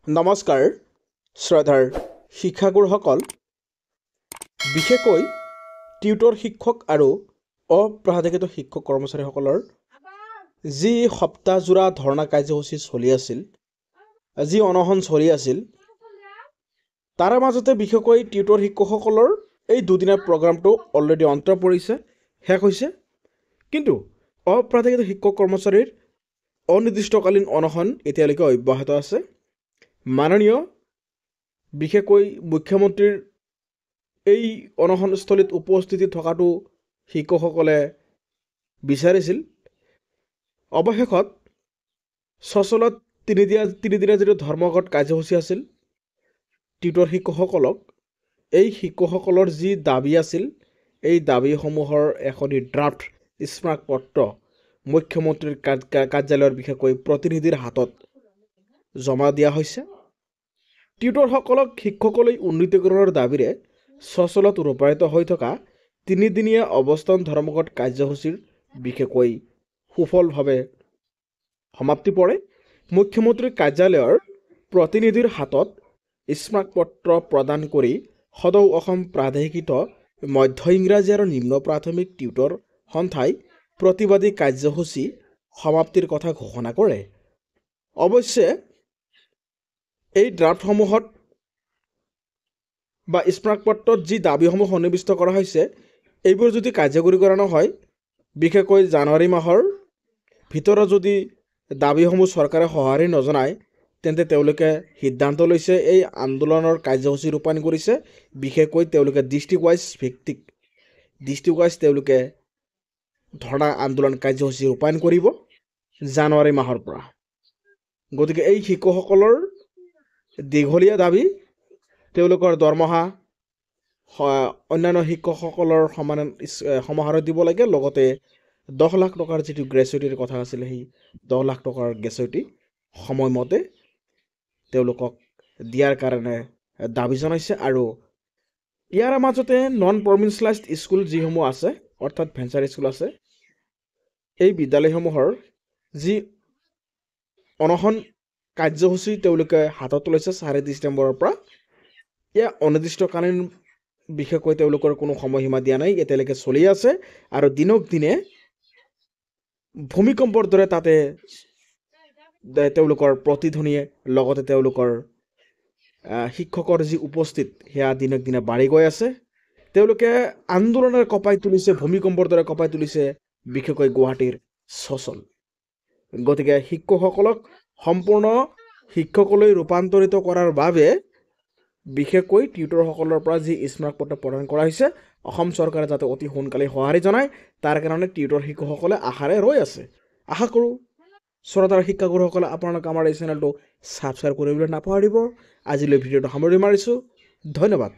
নমস্কাৰ শ্ৰদ্ধাৰ শিক্ষাগুৰুসকল, বিশেষকৈ টিউটৰ শিক্ষক আৰু অপ্ৰাধিকৃত শিক্ষক কৰ্মচাৰীসকলৰ যি সপ্তাহজোৰা ধৰ্ণা কাৰ্যসূচী চলি আছিল, যি অনশন চলি আছিল, তাৰে মাজতে বিশেষকৈ টিউটৰ শিক্ষকসকলৰ এই দুদিনীয়া প্ৰগ্ৰামটো অলৰেডি অন্ত পৰিছে, শেষ হৈছে। কিন্তু অপ্ৰাধিকৃত শিক্ষক কৰ্মচাৰীৰ অনিৰ্দিষ্টকালীন অনশন এতিয়ালৈকে অব্যাহত আছে। মাননীয় বিশেষকৈ মুখ্যমন্ত্ৰীৰ এই অনশনস্থলীত উপস্থিতি থকাটো শিক্ষকসকলে বিচাৰিছিল। অৱশেষত সচলত তিনিদিনীয়া যিটো ধৰ্মঘট কাৰ্যসূচী আছিল, টিউটৰ শিক্ষকসকলক এই শিক্ষকসকলৰ যি দাবী আছিল, এই দাবীসমূহৰ এখনি ড্ৰাফ্ট স্মাৰকপত্ৰ মুখ্যমন্ত্ৰীৰ কাৰ্যালয়ৰ বিশেষকৈ প্ৰতিনিধিৰ হাতত জমা দিয়া হৈছে। টিউটৰসকলক শিক্ষকলৈ উন্নীতকৰণৰ দাবীৰে সচলত ৰূপায়িত হৈ থকা তিনিদিনীয়া অৱস্থান ধৰ্মঘট কাৰ্যসূচীৰ বিশেষকৈ সুফলভাৱে সমাপ্তি পৰে। মুখ্যমন্ত্ৰীৰ কাৰ্যালয়ৰ প্ৰতিনিধিৰ হাতত স্মাৰকপত্ৰ প্ৰদান কৰি সদৌ অসম প্ৰাদেশিকৃত মধ্য ইংৰাজী আৰু নিম্ন প্ৰাথমিক টিউটৰ সন্থাই প্ৰতিবাদী কাৰ্যসূচী সমাপ্তিৰ কথা ঘোষণা কৰে। অৱশ্যে এই ড্ৰাফ্টসমূহত বা স্মাৰকপত্ৰত যি দাবীসমূহ সন্নিৱিষ্ট কৰা হৈছে, এইবোৰ যদি কাৰ্যকৰী কৰা নহয়, বিশেষকৈ জানুৱাৰী মাহৰ ভিতৰত যদি দাবীসমূহ চৰকাৰে সঁহাৰি নজনায়, তেন্তে তেওঁলোকে সিদ্ধান্ত লৈছে এই আন্দোলনৰ কাৰ্যসূচী ৰূপায়ণ কৰিছে। বিশেষকৈ তেওঁলোকে ডিষ্ট্ৰিক্ট ৱাইজ তেওঁলোকে ধৰ্ণা আন্দোলন কাৰ্যসূচী ৰূপায়ণ কৰিব জানুৱাৰী মাহৰ পৰা। গতিকে এই শিক্ষকসকলৰ দীঘলীয়া দাবী, তেওঁলোকৰ দৰমহা অন্যান্য শিক্ষকসকলৰ সমাহাৰত দিব লাগে। লগতে 10 লাখ টকাৰ যিটো গ্ৰেচুইটিৰ কথা আছিলে, সেই 10 লাখ টকাৰ গ্ৰেচুইটি সময়মতে তেওঁলোকক দিয়াৰ কাৰণে দাবী জনাইছে। আৰু ইয়াৰ মাজতে নন প্ৰভিন্সিয়েলাইজড স্কুল যিসমূহ আছে, অৰ্থাৎ ভেঞ্চাৰ স্কুল আছে, এই বিদ্যালয়সমূহৰ যি অনশন কাৰ্যসূচী তেওঁলোকে হাতত লৈছে 4 ডিচেম্বৰৰ পৰা। এয়া অনিৰ্দিষ্টকালীন, বিশেষকৈ তেওঁলোকৰ কোনো সময়সীমা দিয়া নাই, এতিয়ালৈকে চলি আছে। আৰু দিনক দিনে ভূমিকম্পৰ দৰে তাতে তেওঁলোকৰ প্ৰতিধ্বনিয়ে, লগতে তেওঁলোকৰ শিক্ষকৰ যি উপস্থিত, সেয়া দিনক দিনে বাঢ়ি গৈ আছে। তেওঁলোকে আন্দোলনেৰে কঁপাই তুলিছে, ভূমিকম্পৰ দৰে কঁপাই তুলিছে বিশেষকৈ গুৱাহাটীৰ সচল। গতিকে শিক্ষকসকলক সম্পূৰ্ণ শিক্ষকলৈ ৰূপান্তৰিত কৰাৰ বাবে বিশেষকৈ টিউটৰসকলৰ পৰা যি স্মাৰকপত্ৰ প্ৰদান কৰা হৈছে, অসম চৰকাৰে যাতে অতি সোনকালে সঁহাৰি জনায়, তাৰ কাৰণে টিউটৰ শিক্ষকসকলে আশাৰে ৰৈ আছে। আশা কৰোঁ শ্ৰদ্ধাৰ শিক্ষাগুৰুসকলে আপোনালোকে আমাৰ এই চেনেলটো ছাবস্ক্ৰাইব কৰিবলৈ নাপাহৰিব। আজিলৈ ভিডিঅ'টো সামৰি মাৰিছোঁ। ধন্যবাদ।